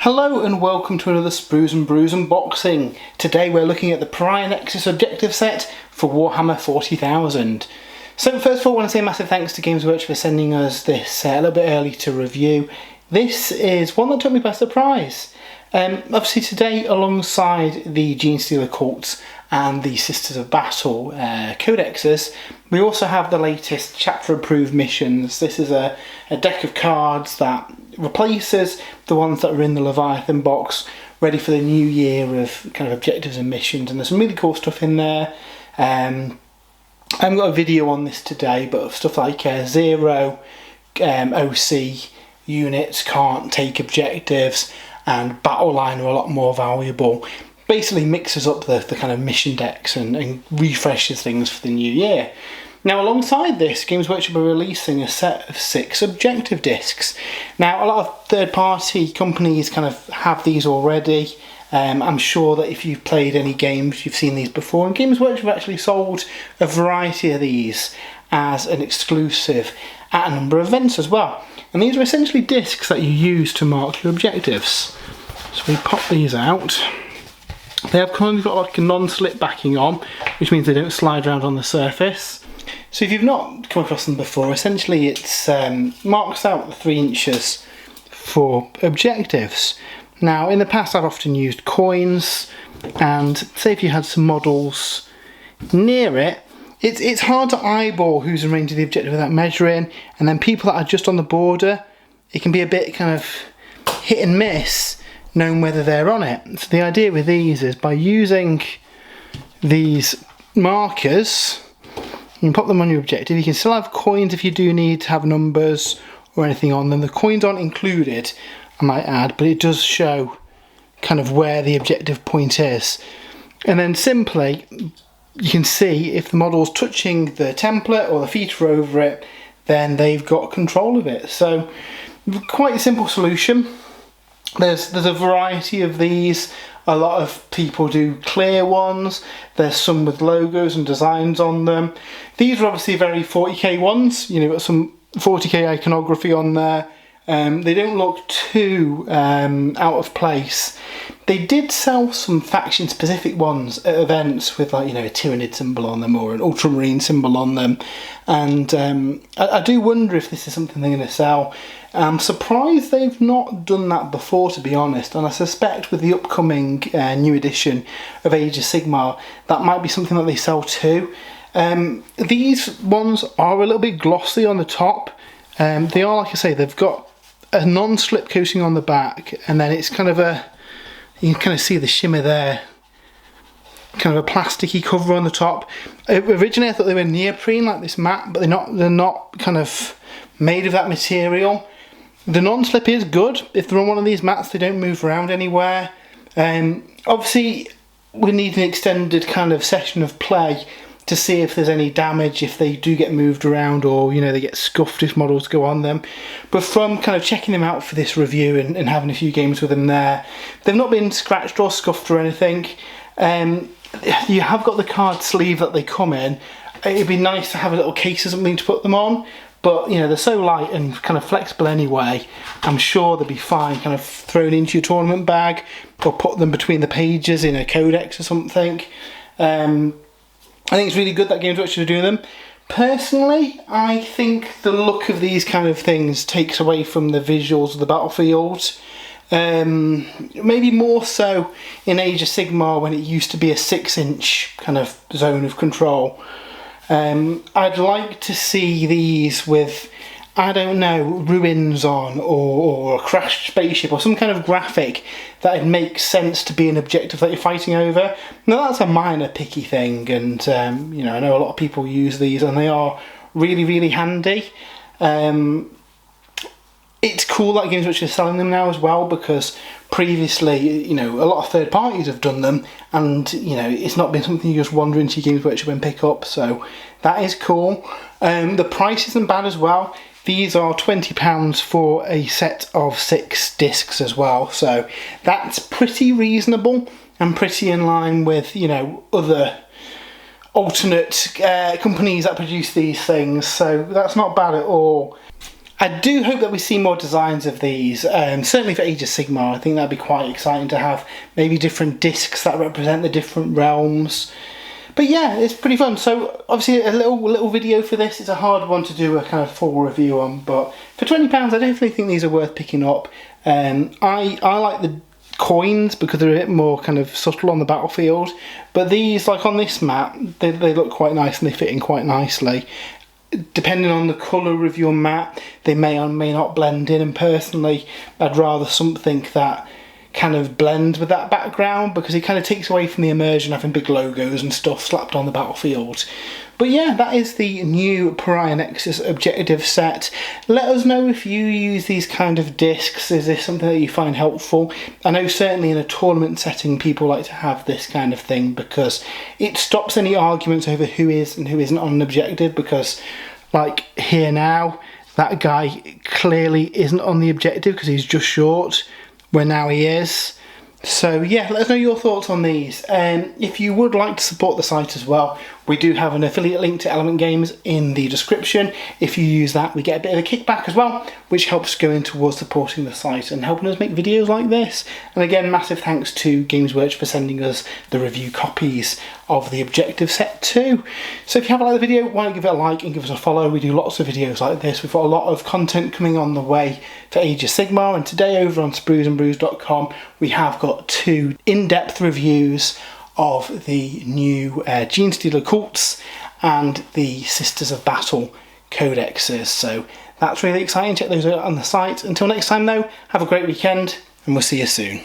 Hello and welcome to another Sprues and Brews unboxing. Today we're looking at the Pariah Nexus Objective Set for Warhammer 40,000. So first of all I want to say a massive thanks to Games Workshop for sending us this a little bit early to review. This is one that took me by surprise. Obviously today, alongside the Genestealer Cults and the Sisters of Battle codexes, we also have the latest chapter approved missions. This is a deck of cards that replaces the ones that are in the Leviathan box, ready for the new year of kind of objectives and missions, and there's some really cool stuff in there. I haven't got a video on this today, but stuff like zero OC units can't take objectives, and battle line are a lot more valuable. Basically mixes up the kind of mission decks and refreshes things for the new year. Now alongside this, Games Workshop are releasing a set of 6 objective discs. Now a lot of third-party companies kind of have these already. I'm sure that if you've played any games you've seen these before, and Games Workshop have actually sold a variety of these as an exclusive at a number of events as well. And these are essentially discs that you use to mark your objectives. So we pop these out. They have kind of got like a non-slip backing on, which means they don't slide around on the surface. So if you've not come across them before, essentially it's marks out the 3 inches for objectives. Now in the past I've often used coins, and say if you had some models near it, it's hard to eyeball who's in range of the objective without measuring, and then people that are just on the border, it can be a bit kind of hit and miss knowing whether they're on it. So the idea with these is by using these markers, you can pop them on your objective. You can still have coins if you do need to have numbers or anything on them. The coins aren't included, I might add, but it does show kind of where the objective point is. And then simply you can see if the model's touching the template or the feet are over it, then they've got control of it. So quite a simple solution. There's a variety of these. A lot of people do clear ones. There's some with logos and designs on them. These are obviously very 40k ones. You know, got some 40k iconography on there. They don't look too out of place. They did sell some faction specific ones at events with, like, you know, a Tyranid symbol on them or an Ultramarine symbol on them, and I do wonder if this is something they're going to sell. I'm surprised they've not done that before, to be honest, and I suspect with the upcoming new edition of Age of Sigmar that might be something that they sell too. These ones are a little bit glossy on the top. They are, like I say, they've got a non-slip coating on the back, and then it's kind of you can kind of see the shimmer there, kind of a plasticky cover on the top. Originally I thought they were neoprene like this mat, but they're not kind of made of that material. The non-slip is good. If they're on one of these mats they don't move around anywhere. Obviously we need an extended kind of session of play to see if there's any damage, if they do get moved around, or, you know, they get scuffed if models go on them. But from kind of checking them out for this review and having a few games with them there, they've not been scratched or scuffed or anything. You have got the card sleeve that they come in. It'd be nice to have a little case or something to put them on, but, you know, they're so light and kind of flexible anyway. I'm sure they'll be fine kind of thrown into your tournament bag, or put them between the pages in a codex or something. I think it's really good that Games Workshop are doing them. Personally, I think the look of these kind of things takes away from the visuals of the battlefield. Maybe more so in Age of Sigmar, when it used to be a 6-inch kind of zone of control. I'd like to see these with, I don't know, ruins on, or a crashed spaceship, or some kind of graphic that it makes sense to be an objective that you're fighting over. Now that's a minor picky thing, and you know, I know a lot of people use these and they are really, really handy. It's cool that Games Workshop are selling them now as well, because previously, you know, a lot of third parties have done them, and, you know, it's not been something you just wander into your Games Workshop and pick up, so that is cool. The price isn't bad as well. These are £20 for a set of 6 discs as well, so that's pretty reasonable and pretty in line with, you know, other alternate companies that produce these things, so that's not bad at all. I do hope that we see more designs of these, certainly for Age of Sigmar. I think that'd be quite exciting to have maybe different discs that represent the different realms. But yeah, it's pretty fun. So obviously a little video for this. It's a hard one to do a kind of full review on, but for £20 I definitely think these are worth picking up. I like the coins because they're a bit more kind of subtle on the battlefield, but these, like on this map, they look quite nice and they fit in quite nicely. Depending on the colour of your map, they may or may not blend in, and personally I'd rather something that kind of blends with that background, because it kind of takes away from the immersion having big logos and stuff slapped on the battlefield. But yeah, that is the new Pariah Nexus Objective Set. Let us know if you use these kind of discs. Is this something that you find helpful? I know certainly in a tournament setting people like to have this kind of thing because it stops any arguments over who is and who isn't on an objective, because like here now, that guy clearly isn't on the objective because he's just short, where now he is. So yeah, let us know your thoughts on these. If you would like to support the site as well, we do have an affiliate link to Element Games in the description. If you use that, we get a bit of a kickback as well, which helps go in towards supporting the site and helping us make videos like this. And again, massive thanks to Games Workshop for sending us the review copies of the Objective Set too. So if you haven't liked the video, why don't you give it a like and give us a follow. We do lots of videos like this. We've got a lot of content coming on the way for Age of Sigmar, and today over on spruesandbrews.com we have got 2 in-depth reviews of the new Genestealer cults and the Sisters of Battle codexes. So that's really exciting. Check those out on the site. Until next time though, have a great weekend and we'll see you soon.